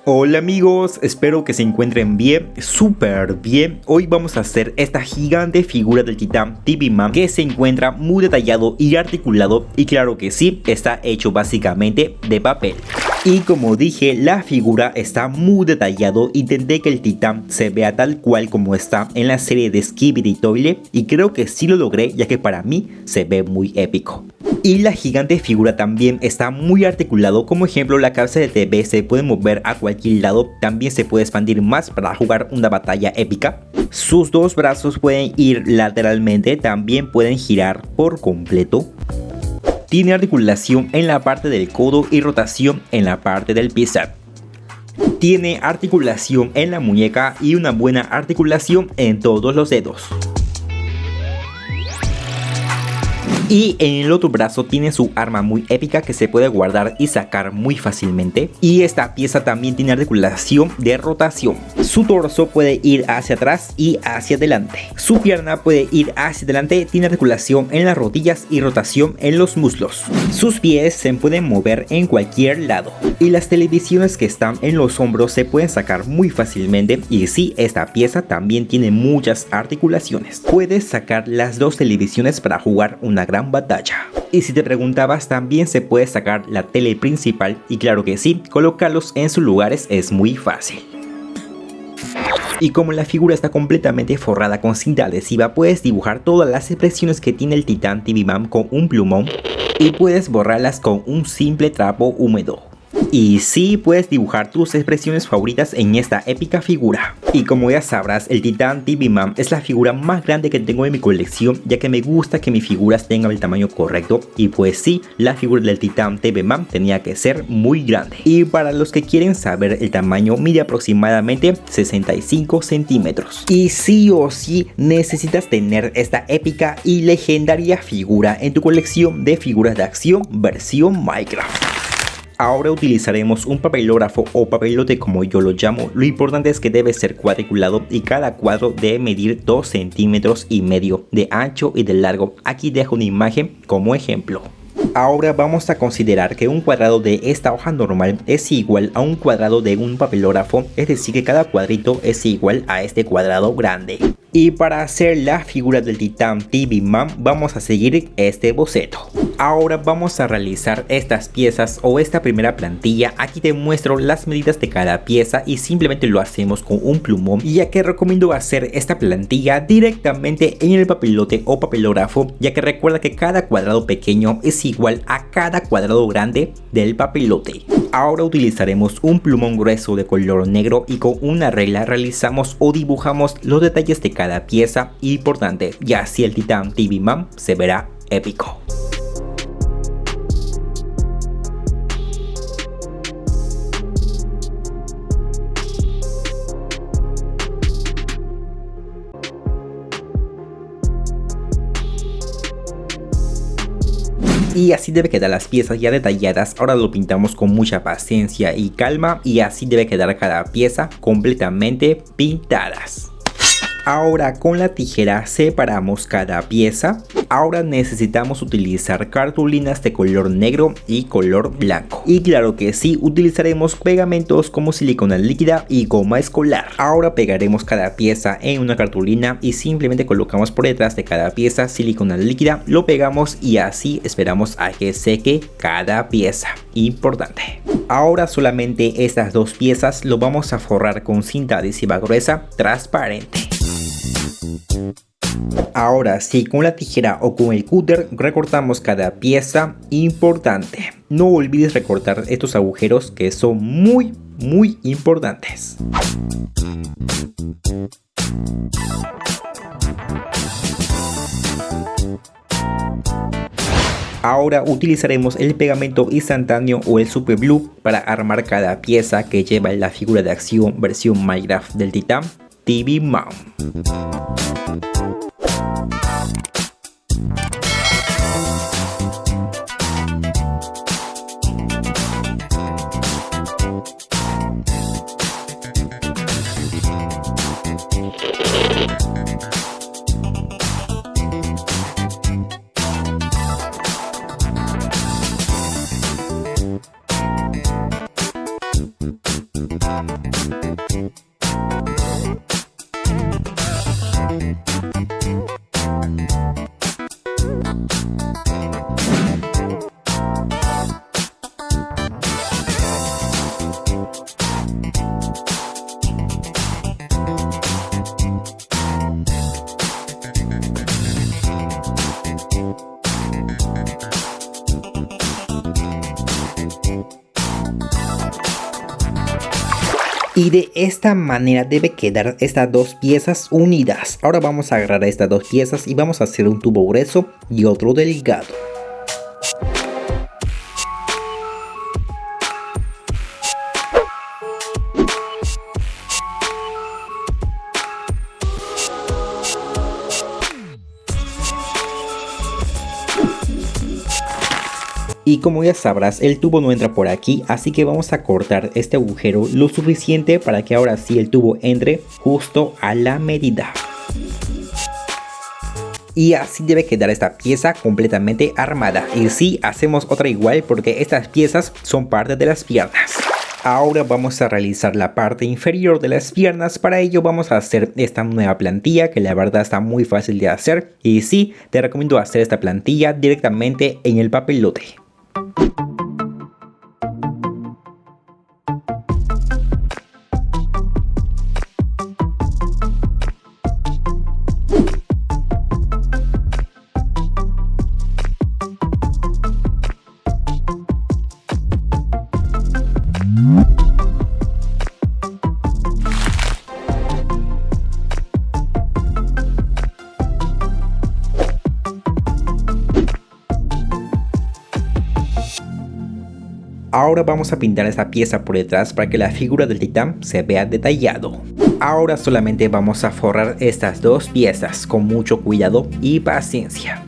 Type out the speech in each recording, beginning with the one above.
Hola amigos, espero que se encuentren bien, súper bien. Hoy vamos a hacer esta gigante figura del titán TV Man que se encuentra muy detallado y articulado, y claro que sí, está hecho básicamente de papel. Y como dije, la figura está muy detallado. Intenté que el titán se vea tal cual como está en la serie de Skibidi Toilet, y creo que sí lo logré, ya que para mí se ve muy épico. Y la gigante figura también está muy articulado. Como ejemplo, la cabeza de TV se puede mover a cualquier lado, también se puede expandir más para jugar una batalla épica. Sus dos brazos pueden ir lateralmente, también pueden girar por completo. Tiene articulación en la parte del codo y rotación en la parte del bíceps. Tiene articulación en la muñeca y una buena articulación en todos los dedos. Y en el otro brazo tiene su arma muy épica que se puede guardar y sacar muy fácilmente. Y esta pieza también tiene articulación de rotación. Su torso puede ir hacia atrás y hacia adelante. Su pierna puede ir hacia adelante, tiene articulación en las rodillas y rotación en los muslos. Sus pies se pueden mover en cualquier lado. Y las televisiones que están en los hombros se pueden sacar muy fácilmente. Y sí, esta pieza también tiene muchas articulaciones. Puedes sacar las dos televisiones para jugar una gran batalla. Y si te preguntabas, también se puede sacar la tele principal, y claro que sí, colocarlos en sus lugares es muy fácil. Y como la figura está completamente forrada con cinta adhesiva, puedes dibujar todas las expresiones que tiene el titán TV Man con un plumón, y puedes borrarlas con un simple trapo húmedo. Y sí, puedes dibujar tus expresiones favoritas en esta épica figura. Y como ya sabrás, el titán TV Man es la figura más grande que tengo en mi colección, ya que me gusta que mis figuras tengan el tamaño correcto. Y pues sí, la figura del titán TV Man tenía que ser muy grande. Y para los que quieren saber el tamaño, mide aproximadamente 65 centímetros. Y sí o sí necesitas tener esta épica y legendaria figura en tu colección de figuras de acción versión Minecraft. Ahora utilizaremos un papelógrafo o papelote, como yo lo llamo. Lo importante es que debe ser cuadriculado y cada cuadro debe medir 2,5 centímetros de ancho y de largo. Aquí dejo una imagen como ejemplo. Ahora vamos a considerar que un cuadrado de esta hoja normal es igual a un cuadrado de un papelógrafo, es decir que cada cuadrito es igual a este cuadrado grande. Y para hacer la figura del titán TV Man vamos a seguir este boceto. Ahora vamos a realizar estas piezas o esta primera plantilla. Aquí te muestro las medidas de cada pieza y simplemente lo hacemos con un plumón, ya que recomiendo hacer esta plantilla directamente en el papelote o papelógrafo, ya que recuerda que cada cuadrado pequeño es igual a cada cuadrado grande del papelote. Ahora utilizaremos un plumón grueso de color negro y con una regla realizamos o dibujamos los detalles de cada pieza importante, y así el titán TV Man se verá épico. Y así debe quedar las piezas ya detalladas. Ahora lo pintamos con mucha paciencia y calma, y así debe quedar cada pieza completamente pintadas. Ahora con la tijera separamos cada pieza. Ahora necesitamos utilizar cartulinas de color negro y color blanco. Y claro que sí, utilizaremos pegamentos como silicona líquida y goma escolar. Ahora pegaremos cada pieza en una cartulina y simplemente colocamos por detrás de cada pieza silicona líquida, lo pegamos y así esperamos a que seque cada pieza. Importante. Ahora solamente estas dos piezas lo vamos a forrar con cinta adhesiva gruesa transparente. Ahora sí, con la tijera o con el cúter recortamos cada pieza. Importante, no olvides recortar estos agujeros que son muy importantes. Ahora utilizaremos el pegamento instantáneo o el super glue para armar cada pieza que lleva la figura de acción versión Minecraft del titán TV Man. Y de esta manera debe quedar estas dos piezas unidas. Ahora vamos a agarrar estas dos piezas y vamos a hacer un tubo grueso y otro delgado. Y como ya sabrás, el tubo no entra por aquí, así que vamos a cortar este agujero lo suficiente para que ahora sí el tubo entre justo a la medida. Y así debe quedar esta pieza completamente armada. Y sí, hacemos otra igual porque estas piezas son parte de las piernas. Ahora vamos a realizar la parte inferior de las piernas. Para ello vamos a hacer esta nueva plantilla que la verdad está muy fácil de hacer. Y sí, te recomiendo hacer esta plantilla directamente en el papelote. Ahora vamos a pintar esta pieza por detrás para que la figura del titán se vea detallado. Ahora solamente vamos a forrar estas dos piezas con mucho cuidado y paciencia.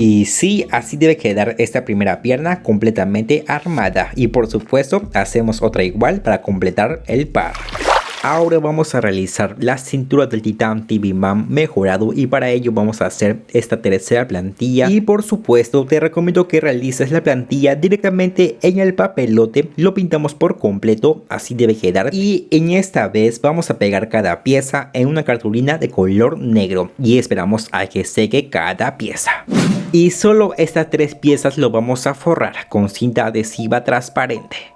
Y sí, así debe quedar esta primera pierna completamente armada. Y por supuesto, hacemos otra igual para completar el par. Ahora vamos a realizar la cintura del Titán TV Man mejorado y para ello vamos a hacer esta tercera plantilla. Y por supuesto te recomiendo que realices la plantilla directamente en el papelote. Lo pintamos por completo, así debe quedar. Y en esta vez vamos a pegar cada pieza en una cartulina de color negro y esperamos a que seque cada pieza. Y solo estas tres piezas lo vamos a forrar con cinta adhesiva transparente.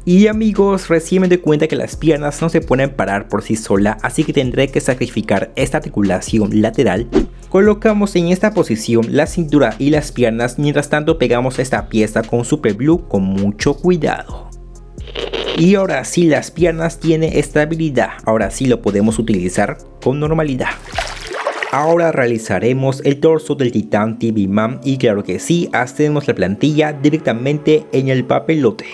Y amigos, recién me doy cuenta que las piernas no se pueden parar por sí sola, así que tendré que sacrificar esta articulación lateral. Colocamos en esta posición la cintura y las piernas, mientras tanto pegamos esta pieza con super glue con mucho cuidado. Y ahora sí, las piernas tienen estabilidad, ahora sí lo podemos utilizar con normalidad. Ahora realizaremos el torso del Titán TV Man y claro que sí, hacemos la plantilla directamente en el papelote.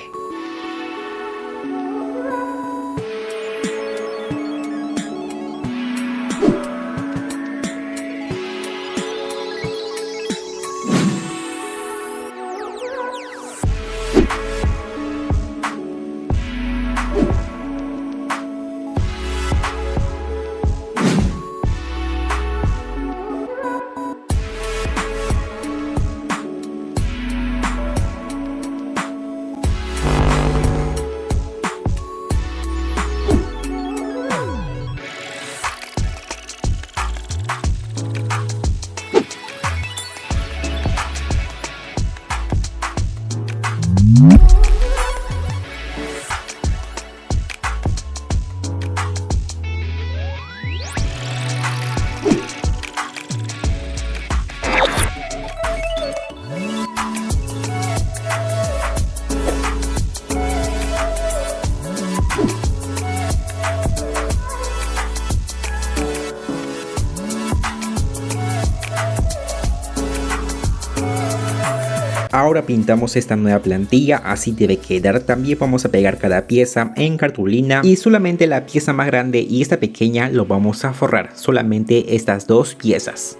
Ahora pintamos esta nueva plantilla, así debe quedar. También vamos a pegar cada pieza en cartulina y solamente la pieza más grande y esta pequeña lo vamos a forrar, solamente estas dos piezas.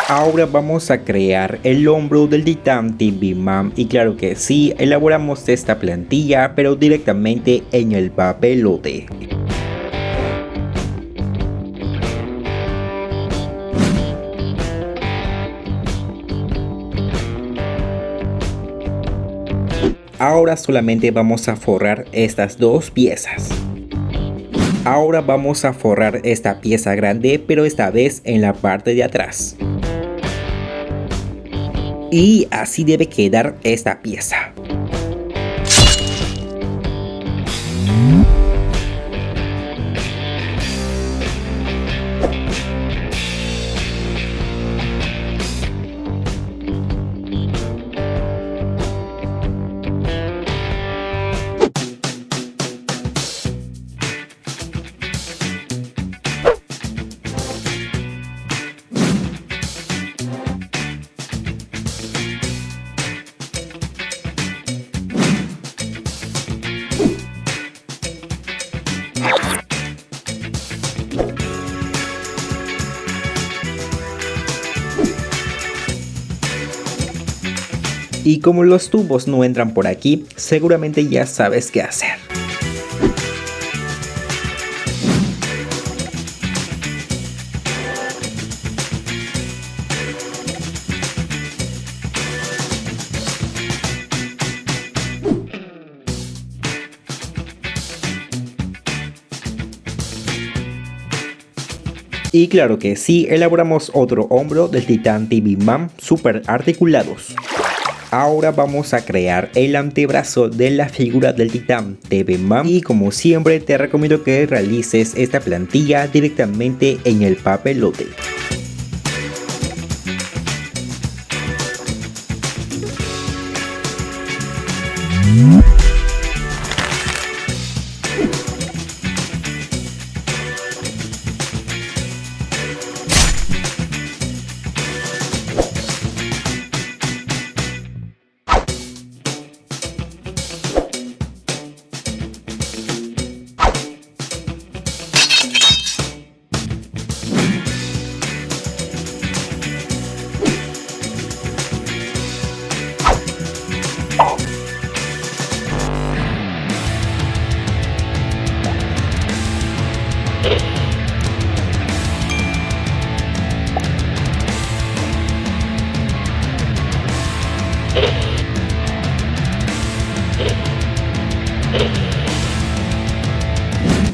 Ahora vamos a crear el hombro del titán TV Man y claro que sí, elaboramos esta plantilla pero directamente en el papelote. Ahora solamente vamos a forrar estas dos piezas. Ahora vamos a forrar esta pieza grande pero esta vez en la parte de atrás. Y así debe quedar esta pieza. Y como los tubos no entran por aquí, seguramente ya sabes qué hacer. Y claro que sí, elaboramos otro hombro del titán TV Man super articulados. Ahora vamos a crear el antebrazo de la figura del titán TV Man y como siempre te recomiendo que realices esta plantilla directamente en el papelote.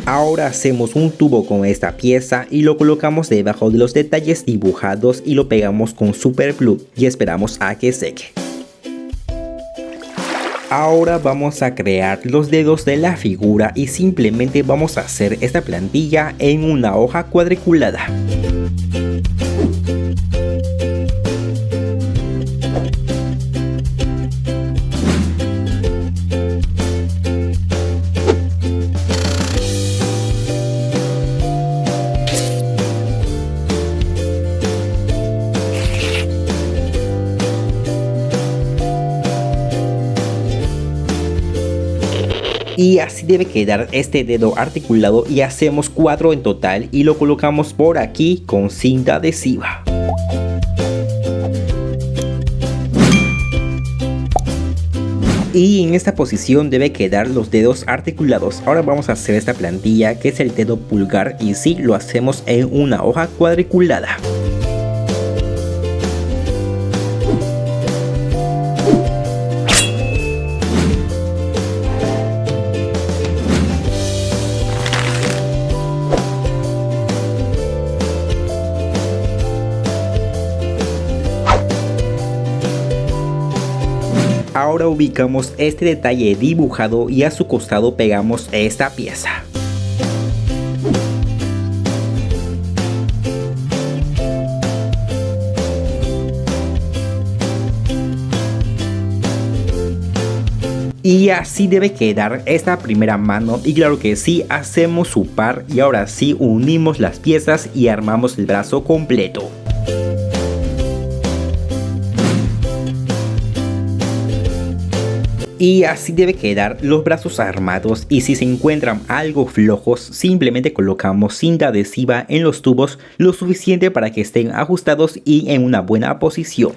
Ahora hacemos un tubo con esta pieza y lo colocamos debajo de los detalles dibujados y lo pegamos con super glue y esperamos a que seque. Ahora vamos a crear los dedos de la figura y simplemente vamos a hacer esta plantilla en una hoja cuadriculada. Y así debe quedar este dedo articulado y hacemos 4 en total y lo colocamos por aquí con cinta adhesiva. Y en esta posición debe quedar los dedos articulados. Ahora vamos a hacer esta plantilla que es el dedo pulgar y sí, lo hacemos en una hoja cuadriculada. Ahora ubicamos este detalle dibujado y a su costado pegamos esta pieza. Y así debe quedar esta primera mano, y claro que sí, hacemos su par y ahora sí unimos las piezas y armamos el brazo completo. Y así debe quedar los brazos armados, y si se encuentran algo flojos simplemente colocamos cinta adhesiva en los tubos lo suficiente para que estén ajustados y en una buena posición.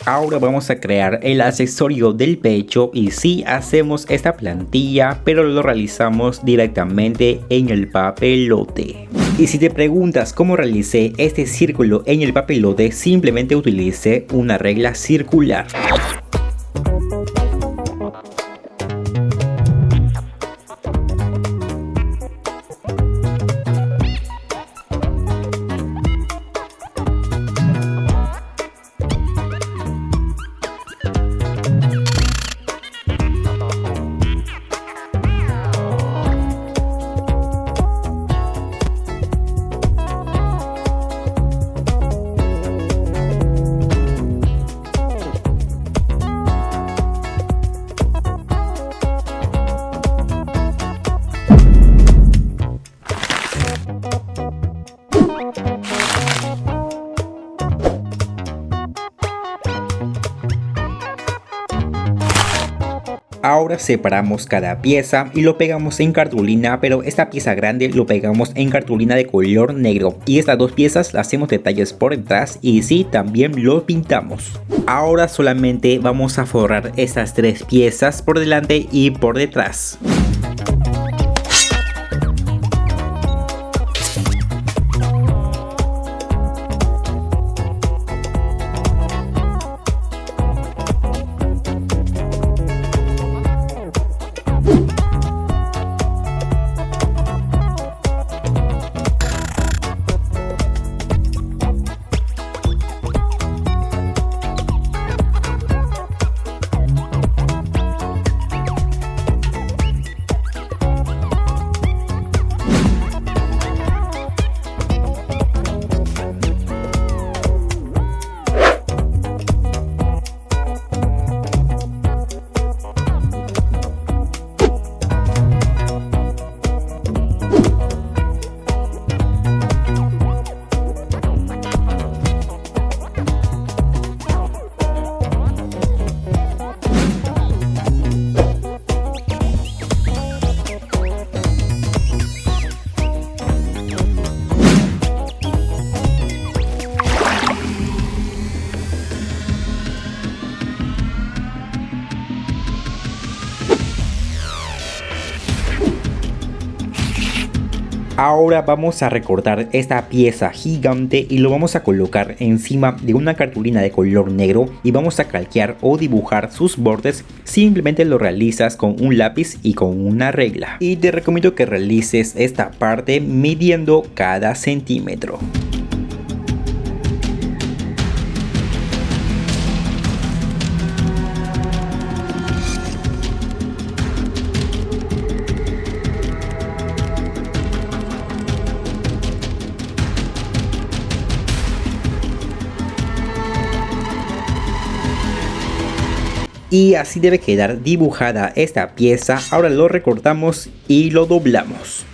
Ahora vamos a crear el accesorio del pecho y sí hacemos esta plantilla, pero lo realizamos directamente en el papelote. Y si te preguntas cómo realicé este círculo en el papelote, simplemente utilicé una regla circular. Ahora separamos cada pieza y lo pegamos en cartulina, pero esta pieza grande lo pegamos en cartulina de color negro y estas dos piezas las hacemos detalles por detrás y sí, también lo pintamos. Ahora solamente vamos a forrar estas tres piezas por delante y por detrás. Ahora vamos a recortar esta pieza gigante y lo vamos a colocar encima de una cartulina de color negro y vamos a calquear o dibujar sus bordes. Simplemente lo realizas con un lápiz y con una regla. Y te recomiendo que realices esta parte midiendo cada centímetro. Y así debe quedar dibujada esta pieza. Ahora lo recortamos y lo doblamos.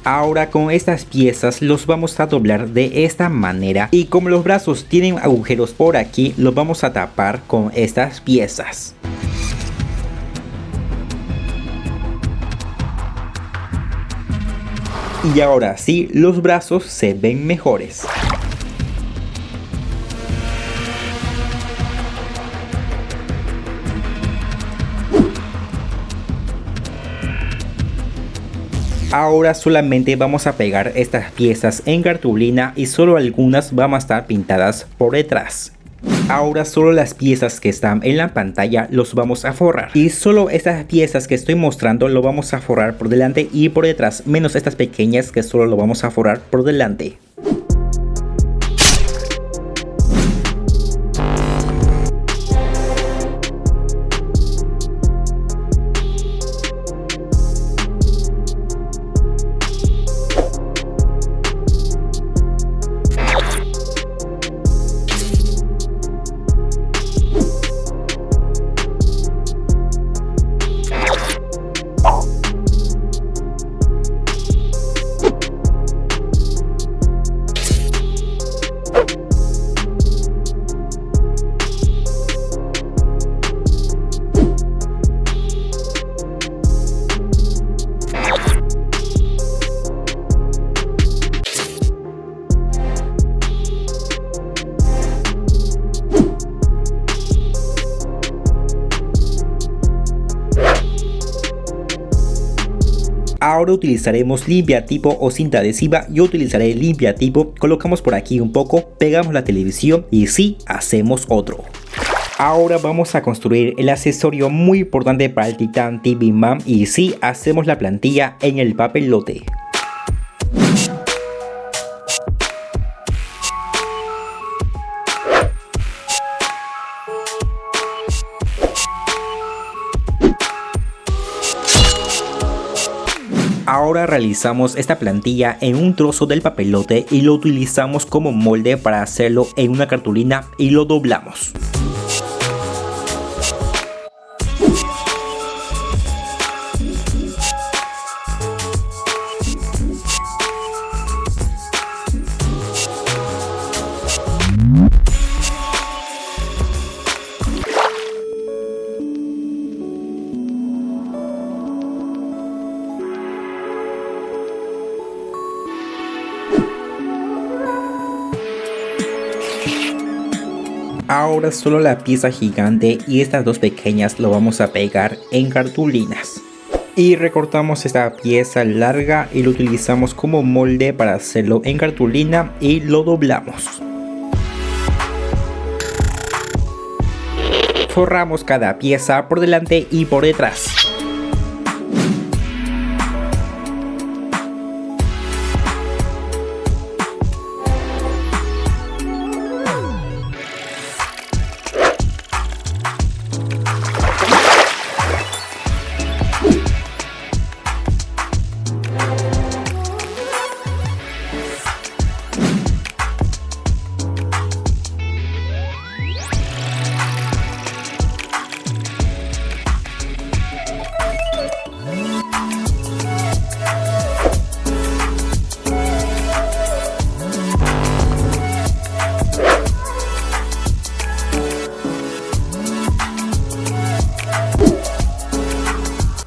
Ahora con estas piezas los vamos a doblar de esta manera y como los brazos tienen agujeros por aquí, los vamos a tapar con estas piezas. Y ahora sí, los brazos se ven mejores. Ahora solamente vamos a pegar estas piezas en cartulina y solo algunas van a estar pintadas por detrás. Ahora solo las piezas que están en la pantalla los vamos a forrar. Y solo estas piezas que estoy mostrando lo vamos a forrar por delante y por detrás. Menos estas pequeñas que solo lo vamos a forrar por delante. Ahora utilizaremos limpiatipo o cinta adhesiva. Yo utilizaré limpiatipo. Colocamos por aquí un poco, pegamos la televisión y sí, hacemos otro. Ahora vamos a construir el accesorio muy importante para el Titan TV Man y sí, hacemos la plantilla en el papelote. Ahora realizamos esta plantilla en un trozo del papelote y lo utilizamos como molde para hacerlo en una cartulina y lo doblamos. Ahora solo la pieza gigante y estas dos pequeñas lo vamos a pegar en cartulinas. Y recortamos esta pieza larga y lo utilizamos como molde para hacerlo en cartulina y lo doblamos. Forramos cada pieza por delante y por detrás.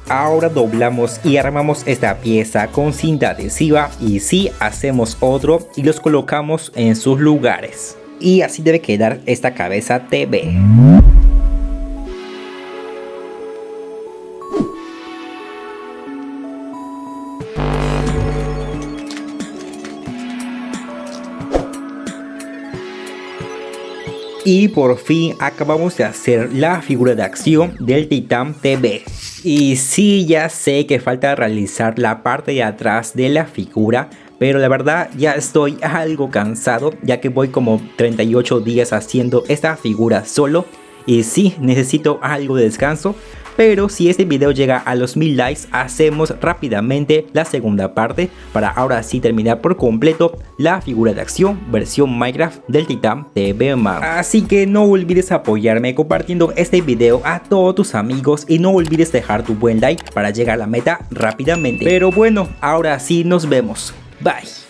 Ahora doblamos y armamos esta pieza con cinta adhesiva y sí, hacemos otro y los colocamos en sus lugares. Y así debe quedar esta cabeza TV. Y por fin acabamos de hacer la figura de acción del Titan TV. Y sí, ya sé que falta realizar la parte de atrás de la figura, pero la verdad ya estoy algo cansado, ya que voy como 38 días haciendo esta figura solo. Y sí, necesito algo de descanso, pero si este video llega a los 1000 likes, hacemos rápidamente la segunda parte para ahora sí terminar por completo la figura de acción versión Minecraft del Titán de Venom. Así que no olvides apoyarme compartiendo este video a todos tus amigos y no olvides dejar tu buen like para llegar a la meta rápidamente. Pero bueno, ahora sí nos vemos. Bye.